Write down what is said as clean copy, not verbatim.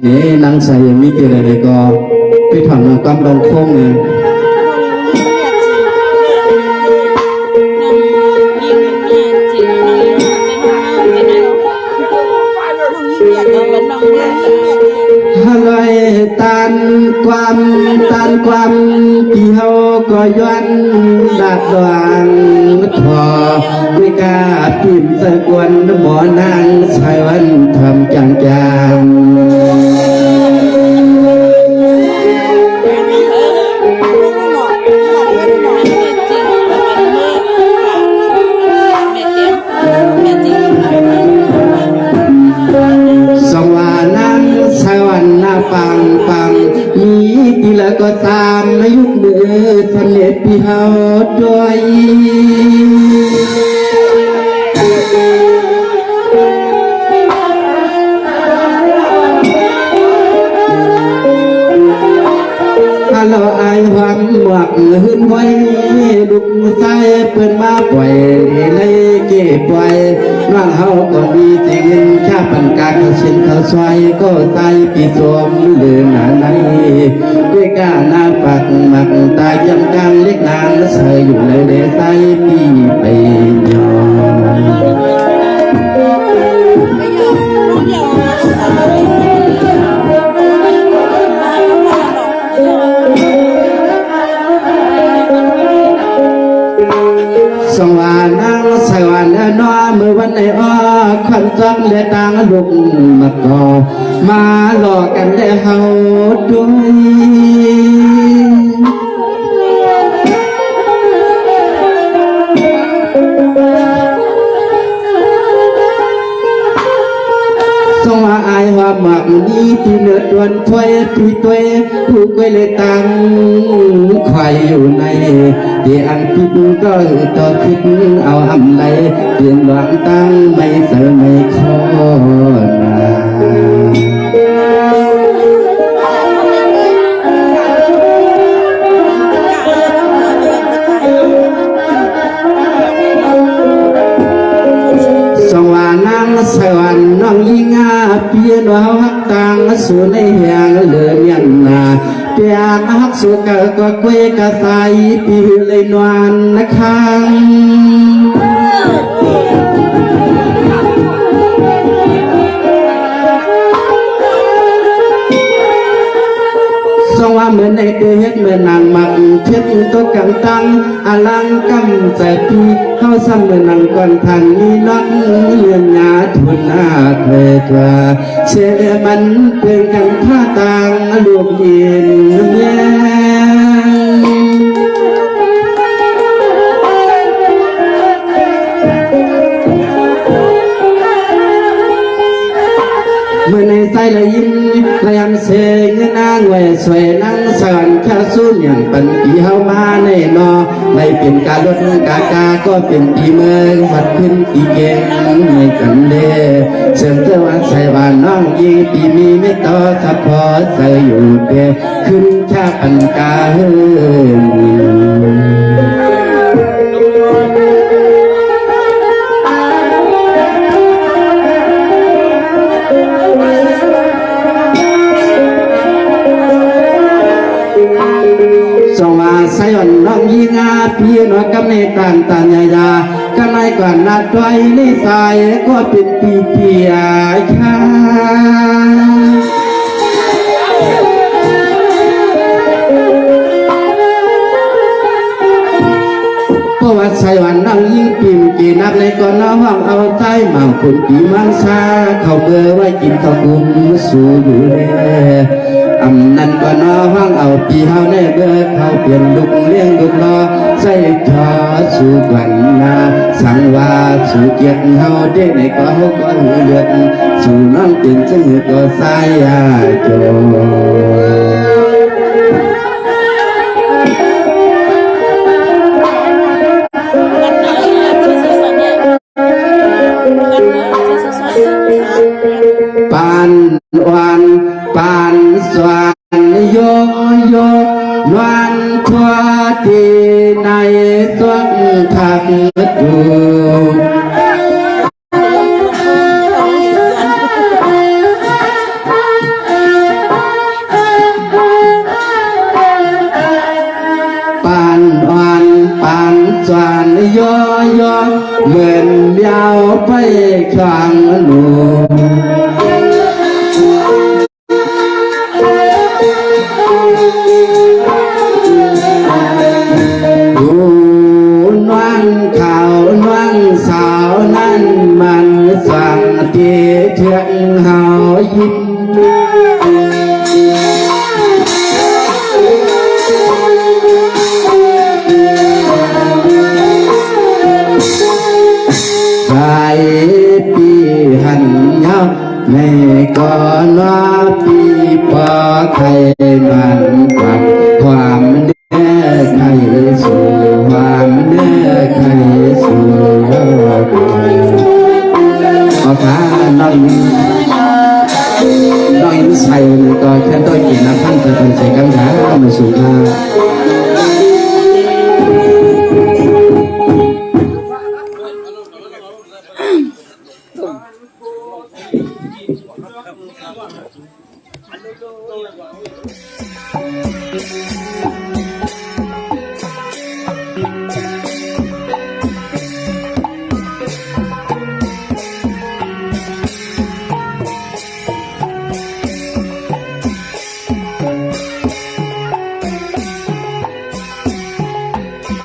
นี่นางใส่มีเกี่ยวอะไรก็ไปถอนกำลังโค้งเนี่ยฮัลโหลตันความที่เฮาก็ย้อนดักดวงพอไม่กล้าพิมพ์สะกวนหมอนางชายวันทำจางสวานังชายวันหน้าปังมีปีละก็ตามอายุมือเสน่ห์พี่เฮาด้วยฮัลโหลไอ้ความหวังหื่นไว้ดุกใส่เปิ่นมาปล่อยเลยเก็บไว้น้องเฮาก็ดีจริงชาปันกาเขาเช่นเขาซอยก็ใส่ปีสวมเลือหนาในด้วยกาหน้าปักหมักตายยังกลางเล็กนางเสยอยู่ในเลใส่ปีไปยอสวานังสวรรค์นอมือวันไหนอ้อควันจ้องและต่างลุกมาก่อมาหลอกกันและเฮาด้วยสว่าอายว่าหมักนี้ที่เลือดวันถ้วยที่ตัวผู้กวยเลยตังไข่อยู่ในที่อังคิดก็ต่อคิดเอาอำไรเปลี่ยนหวังตั้งไม่เสอไม่ขอนาสว่านางสวรรค์น้องยิงาเพียนว่าฮักต่างสู่ในแห่งเลือยันนาเปียกฮักสู่ก็เกวกะใสปีเลยนวลนะครับสว่าเหมือนในเด็กเหมือนนางมักเช็ดตัวกันตั้งอลังกำใจปีเข้าซ้ำเหมือนนางก่อนทางนี้นักเลียนหนาทุนหน้าเคยกว่าเชื่อมันเป็นกันท่าต่างลูกเย็นแย่เมื่อในใจละยิ้มละยำเสยนางไว้สวยนางสอนแค่สู้อย่างปันปีเฮามาในนอไม่เป็นการลดกากาก็เป็นปีเมืองวัดขึ้นปีเก่งไม่กันเด้เสริมเจ้าวันใส่บานน้องยิงปีมีไม่ต่อถ้าพอใส่อยู่เด้ขึ้นชาปันกาเฮืสว่าไซวันน้องยิงาพี่น้อยกำเนตันตัญญากันในก่อนนัดไว้ในสายก็เป็นปีเปียค่ะเพราะว่าไซวันน้องยิงปิ่มกีนับในก่อนน้องห้องเอาใจมาคนปีมังซาเขาเบอไว้กินข้าวกุ้งสู่อยู่เลยอำนั้นก็น้อห้องเอาปีเฮาในเบิกเขาเปลี่ยนลุกเลี้ยงลุกรอใส่ทอสู่กันนาสังวาสู่เกียรติเฮาเด็กในก็เฮาก็หือเลือดสู่น้องตื่นซึ่งก็สายโจปานวันปานสวรรค์โยโยวันควาที่ในตัวทักดู ข้างหลวงดูนวลขาวนวลสาวนั้นมันสั่งที่เทืองเฮายิ้มใจปีหันยับไม่ก่อนว่าปีพอไทยมันกลับความเด้อไทยสู่ความเด้อไทยสู่เอาขาน้อยใส่ก็แค่ตัวกินน้ำพันจะเป็นใส่กังขามาสู่มา